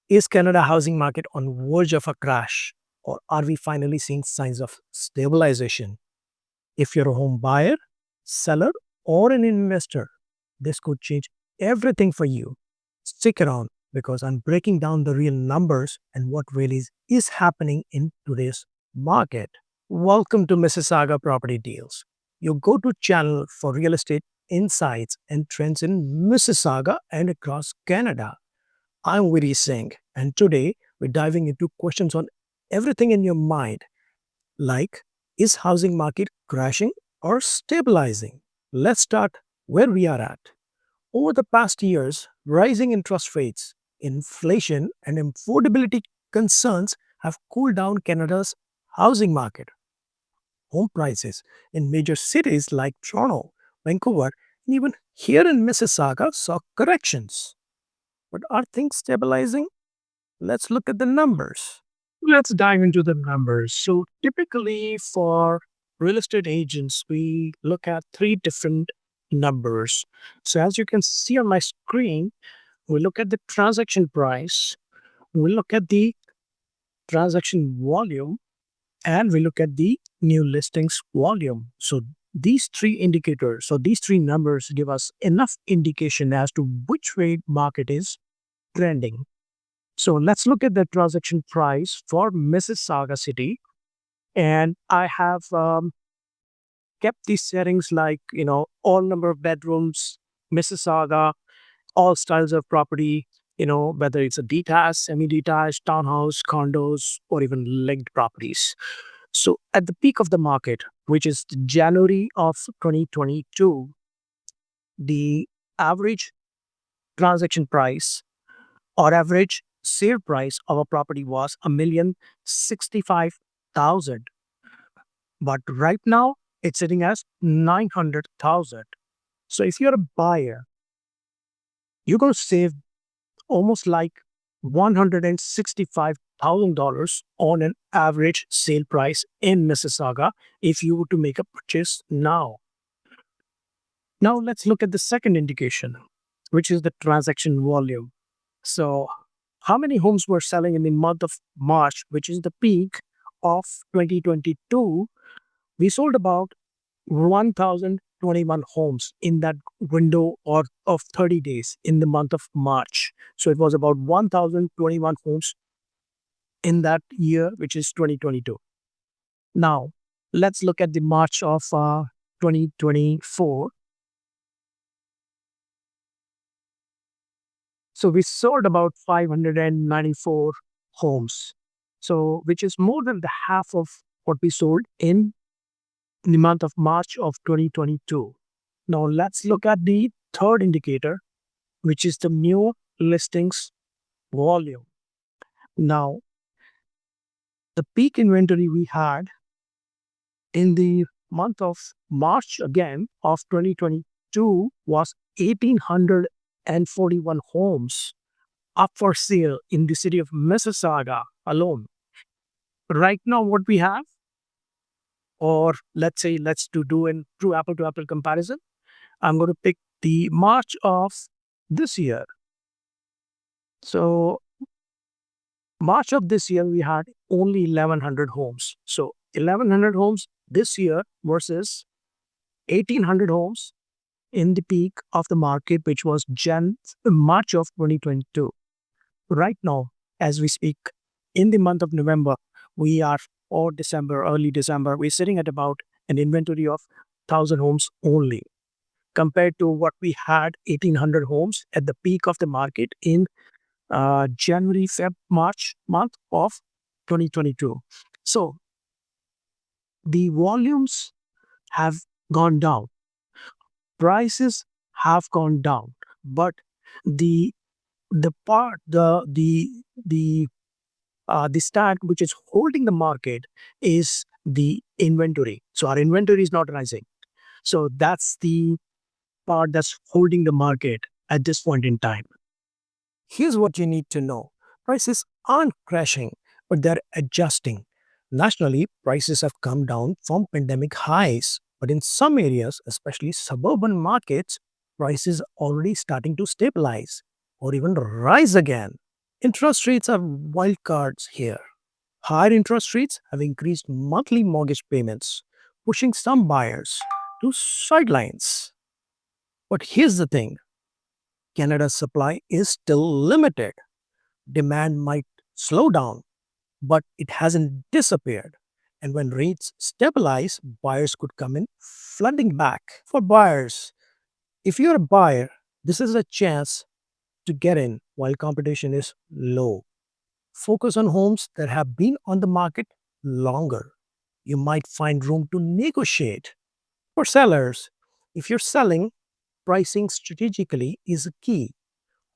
Is Canada housing market on verge of a crash, or are we finally seeing signs of stabilization? If you're a home buyer, seller, or an investor, this could change everything for you. Stick around because I'm breaking down the real numbers and what really is happening in today's market. Welcome to Mississauga Property Deals, your go-to channel for real estate insights and trends in Mississauga and across Canada. I'm Viri Singh, and today we're diving into questions on everything in your mind, like, is housing market crashing or stabilizing? Let's start where we are at. Over the past years, rising interest rates, inflation, and affordability concerns have cooled down Canada's housing market. Home prices in major cities like Toronto, Vancouver, and even here in Mississauga saw corrections. But are things stabilizing? Let's look at the numbers. Let's dive into the numbers. So, typically for real estate agents, we look at three different numbers. So, as you can see on my screen, we look at the transaction price, we look at the transaction volume, and we look at the new listings volume. So, these three indicators, so these three numbers give us enough indication as to which way market is trending. So let's look at the transaction price for Mississauga City. And I have kept these settings like, all number of bedrooms, Mississauga, all styles of property, whether it's a detached, semi detached, townhouse, condos, or even linked properties. So at the peak of the market, which is January of 2022, the average transaction price or average sale price of a property was 1,065,000. But right now it's sitting as 900,000. So if you're a buyer, you're going to save almost like $165,000 on an average sale price in Mississauga if you were to make a purchase now. Now let's look at the second indication, which is the transaction volume. So, how many homes were selling in the month of March, which is the peak of 2022? We sold about 1,021 homes in that window of 30 days in the month of March. So, it was about 1,021 homes in that year, which is 2022. Now, let's look at the March of 2024. So we sold about 594 homes. So which is more than the half of what we sold in the month of March of 2022. Now let's look at the third indicator, which is the new listings volume. Now, the peak inventory we had in the month of March again of 2022 was 1,841 homes up for sale in the city of Mississauga alone. Right now, what we have, or let's say, let's do in true apple to apple comparison. I'm going to pick the March of this year. So, March of this year, we had only 1,100 homes. So, 1,100 homes this year versus 1,800 homes in the peak of the market, which was March of 2022. Right now, as we speak, in the month of November, we are, or December, early December, we're sitting at about an inventory of 1,000 homes only, compared to what we had 1,800 homes at the peak of the market in January, March month of 2022. So the volumes have gone down, prices have gone down, but the the part the stat which is holding the market is the inventory. So our inventory is not rising. So that's the part that's holding the market at this point in time. Here's what you need to know. Prices aren't crashing, but they're adjusting. Nationally, prices have come down from pandemic highs, but in some areas, especially suburban markets, prices are already starting to stabilize or even rise again. Interest rates are wild cards here. Higher interest rates have increased monthly mortgage payments, pushing some buyers to sidelines. But here's the thing, Canada's supply is still limited. Demand might slow down, but it hasn't disappeared. And when rates stabilize, buyers could come in flooding back. For buyers, if you're a buyer, this is a chance to get in while competition is low. Focus on homes that have been on the market longer. You might find room to negotiate. For sellers, if you're selling, pricing strategically is a key.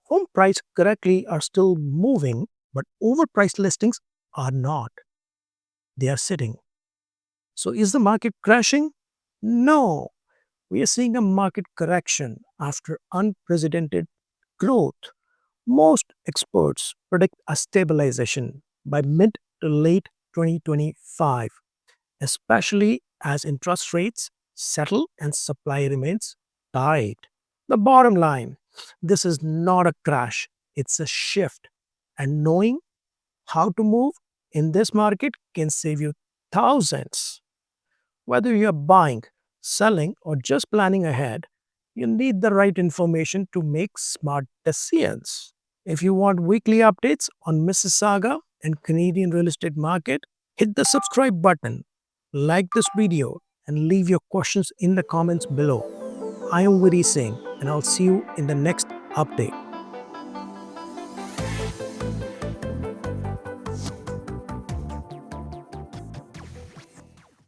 Home price correctly are still moving, but overpriced listings are not. They are sitting. So is the market crashing? No. We are seeing a market correction after unprecedented growth. Most experts predict a stabilization by mid to late 2025, especially as interest rates settle and supply remains tight. The bottom line, this is not a crash, it's a shift. And knowing how to move in this market can save you thousands. Whether you're buying, selling, or just planning ahead, you need the right information to make smart decisions. If you want weekly updates on Mississauga and Canadian real estate market, hit the subscribe button, like this video, and leave your questions in the comments below. I am Viri Singh, and I'll see you in the next update.